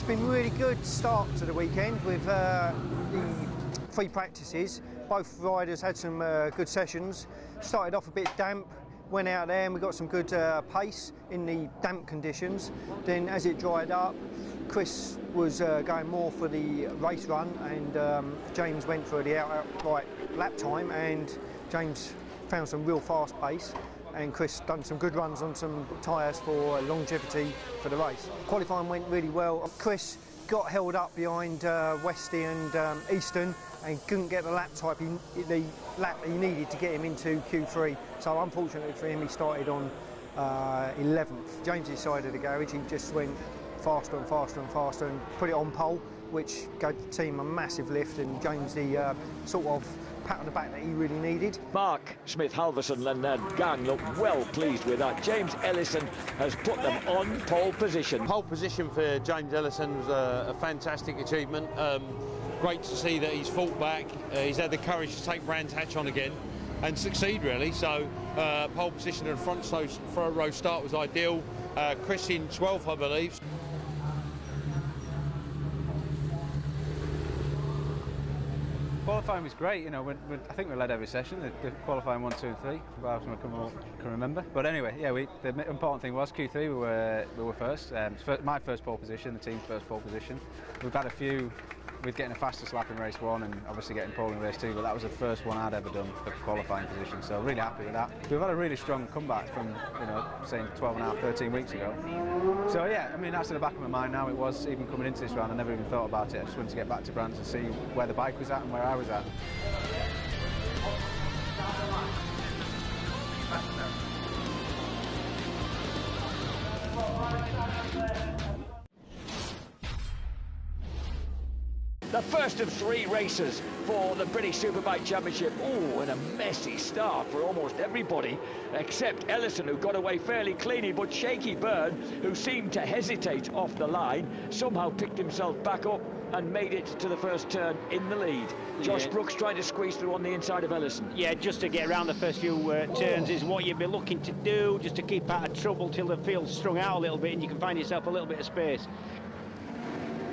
been really good start to the weekend with the free practices. Both riders had some good sessions. Started off a bit damp, went out there and we got some good pace in the damp conditions. Then as it dried up, Chris was going more for the race run, and James went for the outright lap time, and James found some real fast pace, and Chris done some good runs on some tyres for longevity for the race. Qualifying went really well. Chris got held up behind Westy and Easton and couldn't get the lap lap he needed to get him into Q3. So unfortunately for him, he started on 11th. James's side of the garage, he just went faster and faster and faster and put it on pole, which gave the team a massive lift, and James the sort of pat on the back that he really needed. Mark Smith-Halverson and their gang look well pleased with that. James Ellison has put them on pole position. Pole position for James Ellison was a fantastic achievement. Great to see that he's fought back. He's had the courage to take Brands Hatch on again and succeed, really. So pole position and front row start was ideal. Chris in 12th, I believe. Qualifying was great, you know. I think we led every session, the qualifying 1, 2 and 3, as far as I can remember. But anyway, yeah, the important thing was Q3 we were first. My first pole position, the team's first pole position. We've had a few with getting a fastest lap in race 1 and obviously getting pole in race 2, but that was the first one I'd ever done for qualifying position, so really happy with that. We've had a really strong comeback from, you know, saying 12 and a half, 13 weeks ago. So yeah, I mean, that's in the back of my mind now. It was even coming into this round, I never even thought about it. I just wanted to get back to Brands and see where the bike was at and where I was at. The first of 3 races for the British Superbike Championship. Oh, and a messy start for almost everybody, except Ellison, who got away fairly cleanly, but Shaky Byrne, who seemed to hesitate off the line, somehow picked himself back up and made it to the first turn in the lead. Josh Brooks trying to squeeze through on the inside of Ellison. Yeah, just to get around the first few turns is what you'd be looking to do, just to keep out of trouble till the field's strung out a little bit and you can find yourself a little bit of space.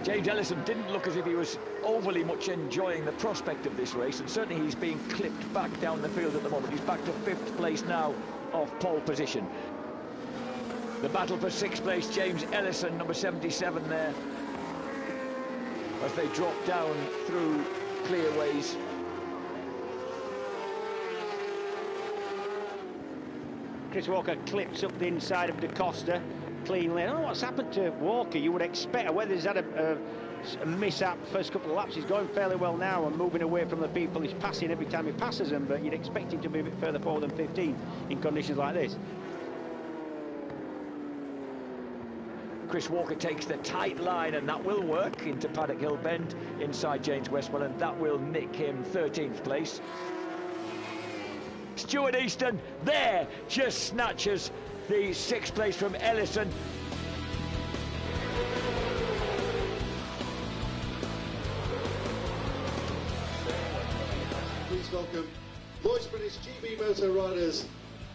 James Ellison didn't look as if he was overly much enjoying the prospect of this race, and certainly he's being clipped back down the field at the moment. He's back to 5th place now off pole position. The battle for 6th place, James Ellison, number 77 there, as they drop down through clearways. Chris Walker clips up the inside of Da Costa cleanly. I don't know what's happened to Walker. You would expect, whether he's had a mishap first couple of laps. He's going fairly well now and moving away from the people. He's passing every time he passes them, but you'd expect him to be a bit further forward than 15 in conditions like this. Chris Walker takes the tight line, and that will work into Paddock Hill Bend inside James Westwell, and that will nick him 13th place. Stuart Easton there just snatches the 6th place from Ellison. Please welcome Lloyd's British GBmoto riders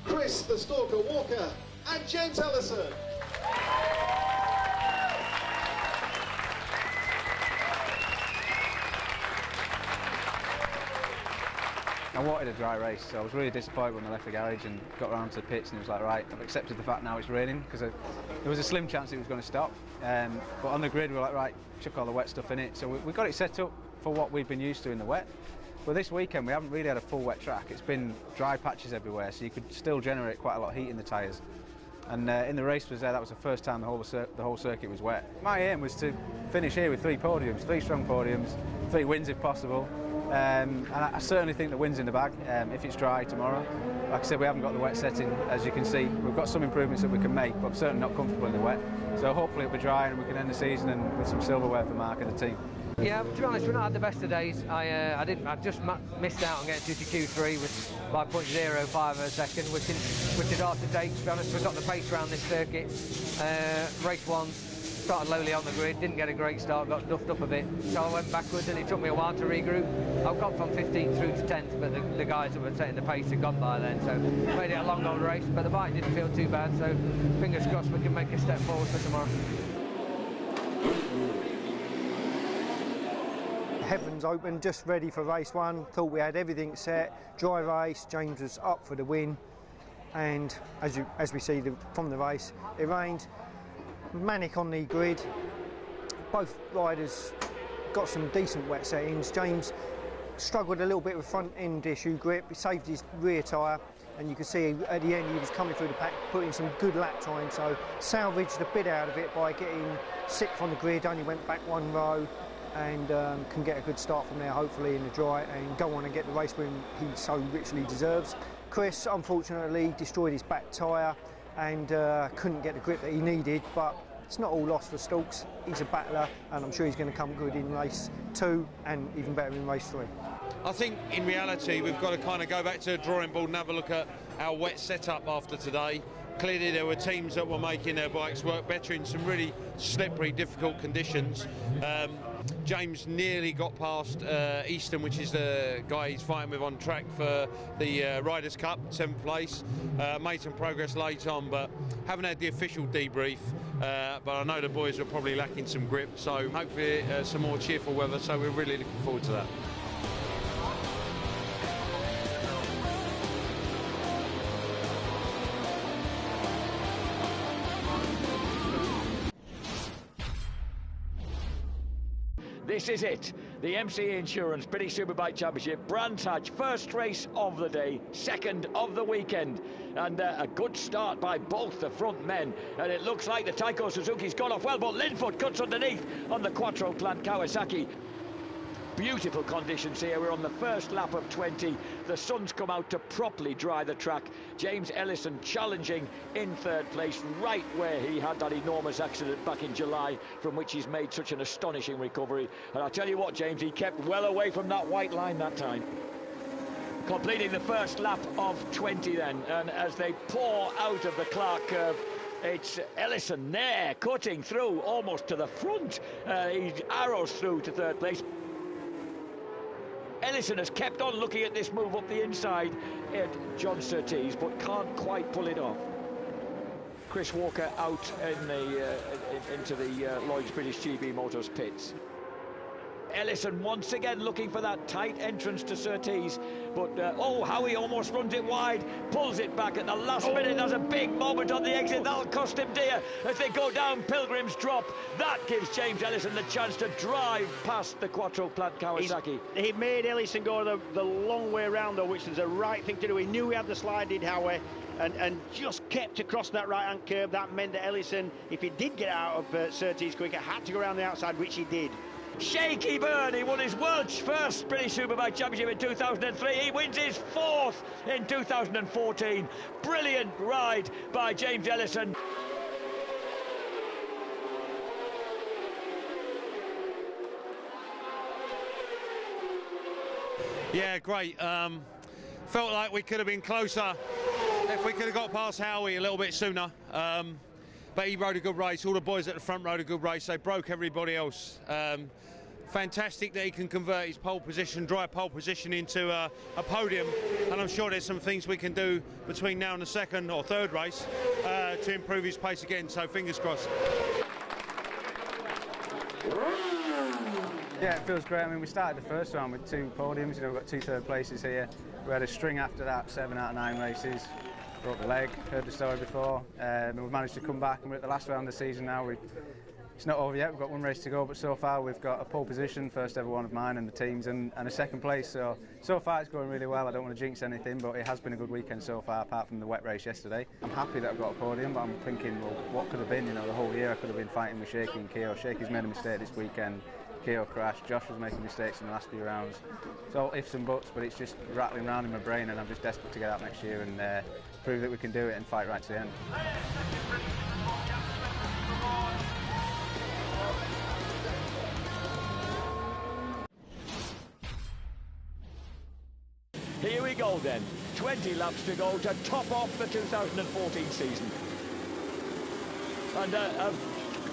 Chris the Stalker Walker and James Ellison. I wanted a dry race, so I was really disappointed when I left the garage and got around to the pits, and it was like, right, I've accepted the fact now it's raining, because there was a slim chance it was going to stop. But on the grid we were like, right, chuck all the wet stuff in it. So we got it set up for what we've been used to in the wet. But this weekend we haven't really had a full wet track. It's been dry patches everywhere, so you could still generate quite a lot of heat in the tyres. And in the race that was the first time the whole circuit was wet. My aim was to finish here with 3 podiums, 3 strong podiums, 3 wins if possible. And I certainly think the win's in the bag if it's dry tomorrow. Like I said, we haven't got the wet setting, as you can see. We've got some improvements that we can make, but I'm certainly not comfortable in the wet. So hopefully it'll be dry and we can end the season and with some silverware for Mark and the team. Yeah, to be honest, we've not had the best of days. I just missed out on getting through to Q3 with by 0.05 of a second, which is hard to take. To be honest, we've got the pace around this circuit. Race 1. Started lowly on the grid, didn't get a great start, got duffed up a bit, so I went backwards and it took me a while to regroup. I've got from 15th through to 10th, but the guys that were setting the pace had gone by then, so made it a long old race, but the bike didn't feel too bad, so fingers crossed we can make a step forward for tomorrow. heavens open, just ready for race one. Thought we had everything set. Dry race, James was up for the win, and as we see from the race, it rained. Manic on the grid. Both riders got some decent wet settings. James struggled a little bit with front end issue grip. He saved his rear tyre, and you can see at the end he was coming through the pack, putting some good lap time, so salvaged a bit out of it by getting 6th on the grid, only went back 1 row, and can get a good start from there, hopefully in the dry, and go on and get the race win he so richly deserves. Chris unfortunately destroyed his back tyre and couldn't get the grip that he needed, but it's not all lost for Stalks. He's a battler, and I'm sure he's going to come good in race 2 and even better in race 3. I think in reality we've got to kind of go back to the drawing board and have a look at our wet setup after today. Clearly there were teams that were making their bikes work better in some really slippery, difficult conditions. James nearly got past Easton, which is the guy he's fighting with on track for the Riders' Cup, 7th place. Made some progress late on, but haven't had the official debrief. But I know the boys are probably lacking some grip, so hopefully some more cheerful weather, so we're really looking forward to that. This is it, the MCE Insurance British Superbike Championship, Brands Hatch, first race of the day, second of the weekend, and a good start by both the front men, and it looks like the Taiko Suzuki's gone off well, but Linfoot cuts underneath on the Quattro Plant Kawasaki. Beautiful conditions here. We're on the first lap of 20. The sun's come out to properly dry the track. James Ellison challenging in 3rd place, right where he had that enormous accident back in July, from which he's made such an astonishing recovery. And I'll tell you what, James, he kept well away from that white line that time. Completing the first lap of 20 then, and as they pour out of the Clark curve, it's Ellison there, cutting through almost to the front. He arrows through to 3rd place. Ellison has kept on looking at this move up the inside at John Surtees, but can't quite pull it off. Chris Walker out in the, into the Lloyd's British GBmoto's pits. Ellison once again looking for that tight entrance to Surtees, but oh, how he almost runs it wide, pulls it back at the last minute. There's a big moment on the exit, that'll cost him dear as they go down Pilgrim's Drop. That gives James Ellison the chance to drive past the Quattro Plant Kawasaki. He made Ellison go the long way around though, which was the right thing to do. He knew he had the slide, did Howie, and just kept across that right-hand curve. That meant that Ellison, if he did get out of Surtees quicker, had to go around the outside, which he did. Shaky Byrne, he won his world's first British Superbike Championship in 2003. He wins his 4th in 2014. Brilliant ride by James Ellison. Yeah, great. Felt like we could have been closer if we could have got past Howie a little bit sooner. But he rode a good race. All the boys at the front rode a good race. They broke everybody else. Fantastic that he can convert his pole position, dry pole position, into a podium. And I'm sure there's some things we can do between now and the 2nd or 3rd race to improve his pace again. So fingers crossed. Yeah, it feels great. I mean, we started the first round with 2 podiums. You know, we've got 2 3rd places here. We had a string after that, 7 out of 9 races. Broke the leg, heard the story before, and we've managed to come back, and we're at the last round of the season now. It's not over yet, we've got 1 race to go, but so far we've got a pole position, first ever one of mine and the team's, and a 2nd place, so far it's going really well. I don't want to jinx anything, but it has been a good weekend so far, apart from the wet race yesterday. I'm happy that I've got a podium, but I'm thinking, well, what could have been? You know, the whole year I could have been fighting with Shaky and Keogh. Shaky's made a mistake this weekend, Keogh crashed, Josh was making mistakes in the last few rounds. It's all ifs and buts, but it's just rattling around in my brain, and I'm just desperate to get out next year and prove that we can do it and fight right to the end. Here we go then, 20 laps to go to top off the 2014 season. And a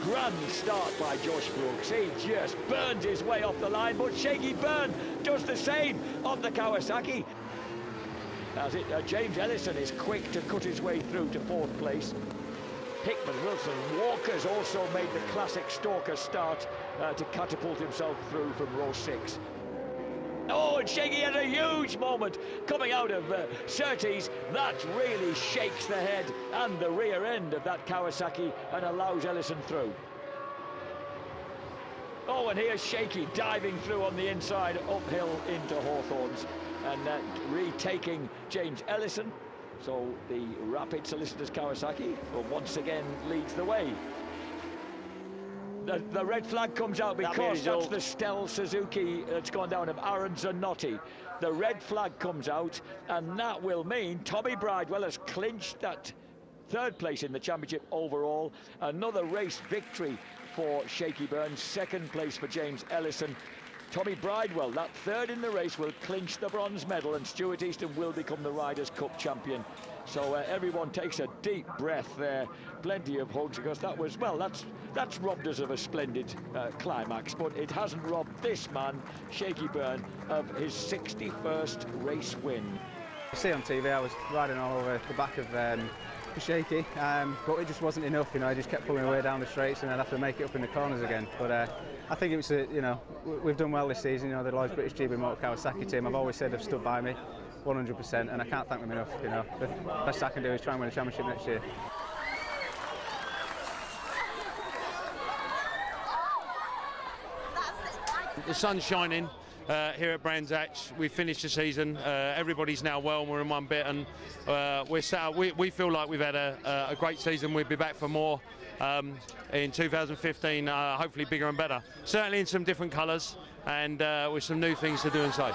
grand start by Josh Brooks. He just burns his way off the line, but Shaky Byrne does the same on the Kawasaki. As James Ellison is quick to cut his way through to 4th place. Hickman, Wilson, Walker's also made the classic stalker start to catapult himself through from row 6. Oh, and Shaky has a huge moment coming out of Surtees. That really shakes the head and the rear end of that Kawasaki and allows Ellison through. Oh, and here's Shaky diving through on the inside, uphill into Hawthorns, and retaking James Ellison. So the Rapid Solicitors Kawasaki once again leads the way. The red flag comes out because that's the Stell Suzuki that's gone down of Aaron Zanotti. The red flag comes out, and that will mean Tommy Bridewell has clinched that 3rd place in the championship overall. Another race victory for Shaky Burns, 2nd place for James Ellison. Tommy Bridewell, that 3rd in the race, will clinch the bronze medal, and Stuart Easton will become the Riders' Cup champion. So everyone takes a deep breath there, plenty of hugs, because that was, well, that's robbed us of a splendid climax, but it hasn't robbed this man, Shaky Byrne, of his 61st race win. You see on TV, I was riding all over the back of Shaky, but it just wasn't enough, you know. I just kept pulling away down the straights, and I'd have to make it up in the corners again. But I think it was, you know, we've done well this season. You know, the Lloyd's British GBmoto Kawasaki team, I've always said, have stood by me 100%, and I can't thank them enough. You know, the best I can do is try and win a championship next year. The sun's shining here at Brands Hatch. We've finished the season. Everybody's now well, and we're in one bit, and we're set up. We feel like we've had a great season. We'll be back for more in 2015, hopefully bigger and better. Certainly in some different colours, and with some new things to do and say.